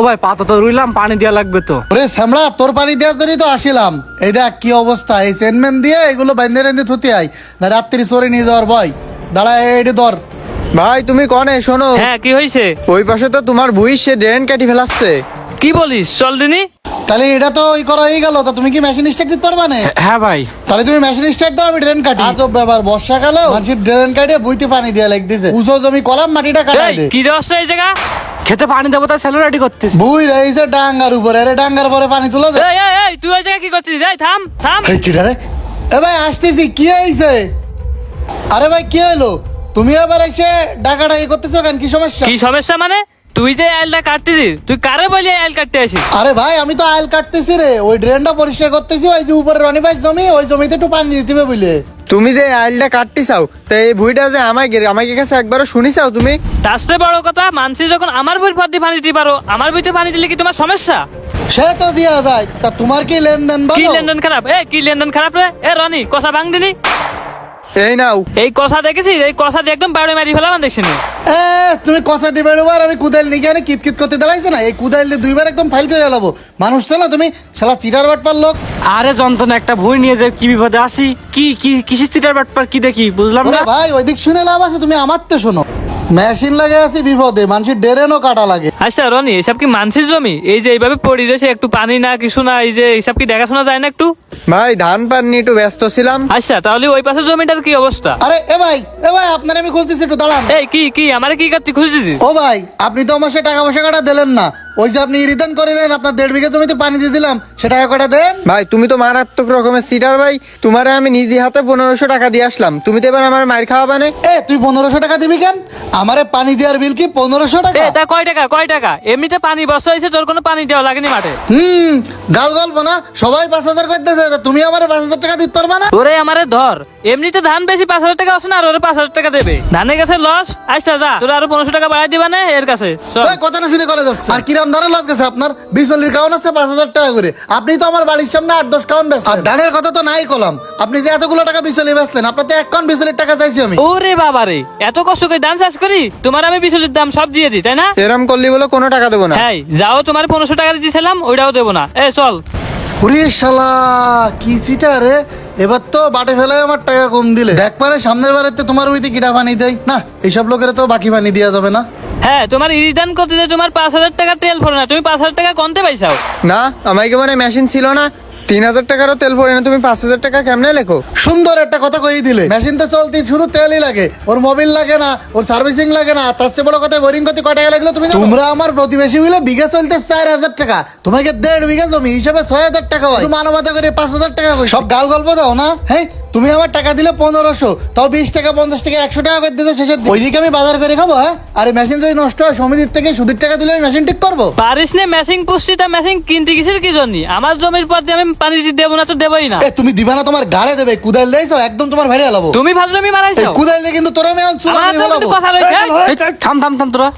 ও ভাই পাতা তো রুইলাম, পানি দেওয়া লাগবে তো। ওরে শ্যামলা, তোর পানি দেওয়ার জন্যই তো আসিলাম। এই দেখ কি অবস্থা, এই চেনম্যান দিয়ে এগুলো বাইন্দে রেন্দে থুতে আই না, রাত্রি সরে নিয়ে যাওয়ার ভয়। দাঁড়া, এইটা ধর। ভাই তুমি কনে শোনো, হ্যাঁ কি হয়েছে? ওই পাশে তো তোমার ভুই সে ড্রেন কেটে ফেলাচ্ছে। কি বলিস? চল দিনি। তাহলে এটা তো ওই করা হয়ে গেল, তা তুমি কি মেশিন স্টার্ট দিতে পারবা না? হ্যাঁ ভাই। তাহলে তুমি মেশিন স্টার্ট দাও, আমি ড্রেন কাটি। আজব ব্যাপার, বর্ষাকালে মানুষের ড্রেন কাটিয়ে বইতে পানি দেওয়া লাগতেছে। উঁচু জমি কলাম, মাটিটা কাটাই দে। কি রস এই জায়গা? খেতে পানি দেবো তাই স্যালো রেডি করতেছি। বুই রয়েছে ডাঙ্গার উপরে, আরে ডাঙ্গার পরে পানি তুলে যায়। এই তুই ওই জায়গা কি করছিস? এই থাম থাম। এই কি রে? এ ভাই আসতেছি, কি হয়েছে? আরে ভাই কি হলো? তুমি আবার এসে ডাকাডাকি করতেছো কেন? কি সমস্যা? কি সমস্যা মানে? তুই যে আইলটা কাটতেছিস, তুই কারে বলি আইল কাটতে আসিস? আরে ভাই আমি তো আইল কাটতেছি রে, ওই ড্রেনটা পরিষ্কার করতেছি। ওই যে উপরে রনি ভাই জমি, ওই জমিতে একটু পানি দিতে হবে বুঝলে। তুমি যে আইলটা কাটতে চাও, তো এই ভুইটা যে আমাকে কাছে একবারও শুনি চাও তুমি? তার চেয়ে বড় কথা, মানসি যখন আমার বইয়ের পর দিয়ে পানি দিতে পারো, আমার বইতে পানি দিলে কি তোমার সমস্যা? সে তো দেওয়া যায়, তা তোমার কি লেনদেন কি বলো? লেনদেন খারাপ? কি লেনদেন খারাপ রে? রনি কষা ভাঙ দিনি। এই নাও। এই কষা দেখেছিস? এই কষা দিয়ে একদম বাড়ি মারি ফেলাম দেখছিনি। তুমি কথা দিবে আর আমি কুদাইল নিয়ে গিয়ে কিতকিত করতে দাঁড়াইছে না, এই কুদাইল দিয়ে দুইবার একদম ফাইল করে গেলাবো। মানুষ তো না তুমি, শালা চিটার বাটপার লোক। আরে যন্ত্রণা, একটা ভুই নিয়ে যে কি বিপদে আসি। কি কি কিসের সিটার বাটপার কি দেখি বুঝলাম ওরে না। ভাই ওই দিক শুনে লাভ আছে, তুমি আমার তো শোনো। মেশিন লাগে আছি বিপদে, মানুষের ডেরেনও কাটা লাগে। আচ্ছা রনি, এসব কি মানসির জমি? এই যে এইভাবে পড়ি রয়েছে, একটু পানি না কিছু না, এই যে এইসব কি দেখাশোনা যায় না একটু? ভাই ধান পান নিয়ে একটু ব্যস্ত ছিলাম। আচ্ছা তাহলে ওই পাশের জমিটার কি অবস্থা? আরে এ ভাই আপনার আমি খুঁজতেছি, একটু দাঁড়ান। এই কি আমারে কি করতে খুঁজছিস? ও ভাই আপনি তো আমার সে টাকা পয়সা কাটা দিলেন না। ওই যে আপনি রিটার্ন করিলেন, আপনার 1.5 বিঘা জমিতে পানি দিয়ে দিলাম, সে টাকা কটা দেন। ভাই তুমি তো মারাত্মক রকমের সিটার ভাই, তোমারে আমি নিজে হাতে 1500 টাকা দিয়ে আসলাম, তুমি তো এবার আমার মায়ের খাওয়াবা না? তুই 1500 টাকা দিবি কেন? আমারে পানি দেওয়ার বিল কি 1500 টাকা? তা কয় টাকা? এমনিতে পানি বসা হয়েছে, তোর কোনো পানি দেওয়া লাগেনি মাঠে। গাল গল্প না, সবাই 5000 করতেছে, তা তুমি আমারে 5000 টাকা দিতে পারবা না? ওরে আমারে ধর, এমনিতে ধান বেশি 5000 টাকা আছে না, আর ওরে 5000 টাকা দেবে। ধানের কাছে লস। আচ্ছা যা, তোর আরো 1500 টাকা বাড়াই দিবা না এর কাছে। চল। ওই কথা না শুনে কলেজ যাচ্ছে। আর কিরাম ধানের লস গেছে আপনার? 20 কাউন্ট আছে 5000 টাকা করে। আপনি তো আমার বাড়ির সামনে 8-10 কাউন্ট বেচছেন। আর ধানের কথা তো নাই কলাম, আপনি যে এতগুলো টাকা 20 বেচলেন, আপনার তো 1 কাউন্ট 20 টাকা চাইছি আমি। ওরে বাবা রে, এত কষ্ট করে ধান চাষ করি, তোমার আমি বিচুলির দাম সব দিয়ে দিই, তাই না? এরম করলি বলে কোনো টাকা দেবো না। হ্যাঁ যাও, তোমার 1500 টাকা দিয়েছিলাম, ওইটাও দেবো না। চল। ওরে শালা কি চিটা রে, এবার তো বাটে ফেলায় আমার টাকা কম দিলে। দেখ পারে সামনের বারেতে তোমার ওইতে কিটা পানি দেয় না, এইসব লোকের তো বাকি পানি দেওয়া যাবে না। হ্যাঁ তোমার রিটার্ন করতে যে তোমার 5000 টাকা তেল ভরে না, তুমি 5000 টাকা কমতে পাইছাও। না আমাকে মানে মেশিন ছিল না, 3000 টাকারও তেল পড়ে না, তুমি 5000 টাকা কেমনে লেখো? সুন্দর একটা কথা কই দিলে। মেশিন তো চলতি, শুধু তেলই লাগে, ওর মোবিল লাগে না, ওর সার্ভিসিং লাগে না। তার চেয়ে বড় কথা, বোরিং করতে কয় টাকা লাগলো তুমি জানো? তোমরা আমার প্রতিবেশী হইলে বিঘা চলতে 4000 টাকা, তোমাকে 1.5 বিঘা জমি হিসাবে 6000 টাকা হয়। মানবতা করে 5000 টাকা কই? সব গাল গল্প দাও না। হ্যাঁ তুমি আমার টাকা দিলে 1500, তাও 20 টাকা 50 টাকা 100 টাকা করে দিতে শেষের দিন। ওইদিকে আমি বাজার করে খাবো। হ্যাঁ আর মেশিন যদি নষ্ট হয়, সমিতির থেকে সুদের টাকা দিলে আমি মেশিন ঠিক করবো। পারিস নে মেশিন পুষ্টিটা, মেশিন কিনতে গেছিস কি জন্য? আমার জমির পর দিয়ে আমি পানি দিতে দেবো না তো দেবোই না। তুমি দিবা না, তোমার গাড়ে দেবে। কুদাইল দেয়ছো একদম, তোমার ভাড়ি আলাবো। তুমি ভালো জমি মারাইছো। কুদাইল দিয়ে কিন্তু তোরা আমি চুলা আমার নিয়ে তো কিন্তু ফেলাবো। কথা রয়েছে। থাম তোরা।